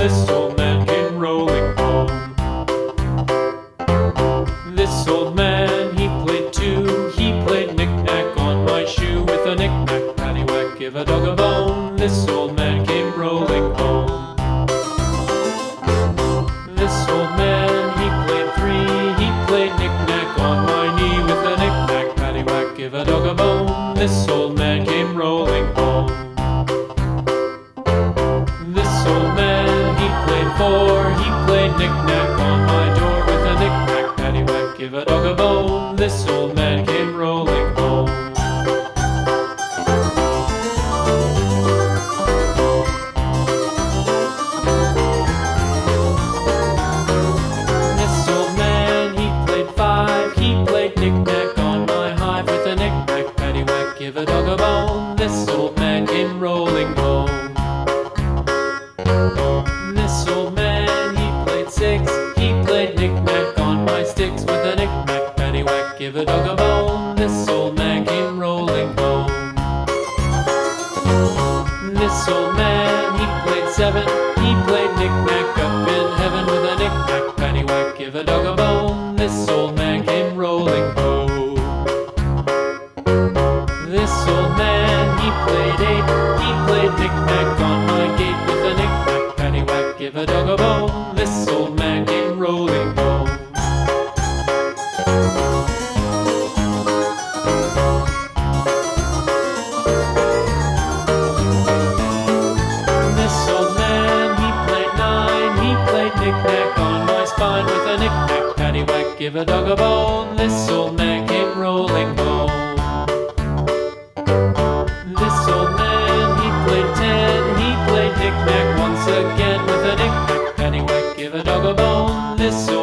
This old man came rolling home. This old man, he played too. He played knick-knack on my shoe. With a knick-knack, paddywhack, give a dog a bone. This old man came rolling home. This old man, he played three. He played knick-knack on my knee. With a knick-knack, paddywhack, give a dog a bone. This old man came rolling home. This old man, he played four. He played knick-knack on my door. With a knick-knack, paddywhack, give a dog a bone. This old man came rolling home. This old man, he played five. He played knick-knack on my hive. With a knick-knack, paddywhack, give a dog a bone. This old man came rolling home. This old man, he played six. He played knick-knack on my sticks. With a knick-knack, paddywhack, give a dog a bone. This old man came rolling home. This old man, he played seven. He played knick-knack up in heaven. With a knick-knack, paddywhack, give a dog a bone. This old man came rolling home. This old man, he played eight. He played knick-knack on my gate. With a knick-knack, paddywhack, give a dog a bone. This old man came rolling home. This old man, he played nine. He played knick-knack on my spine. With a knick-knack, paddywhack, give a dog a bone. This old man came rolling home. This old man, he played ten. He played knick-knack once again. With a knick-knack, paddywhack, give a dog a bone. This old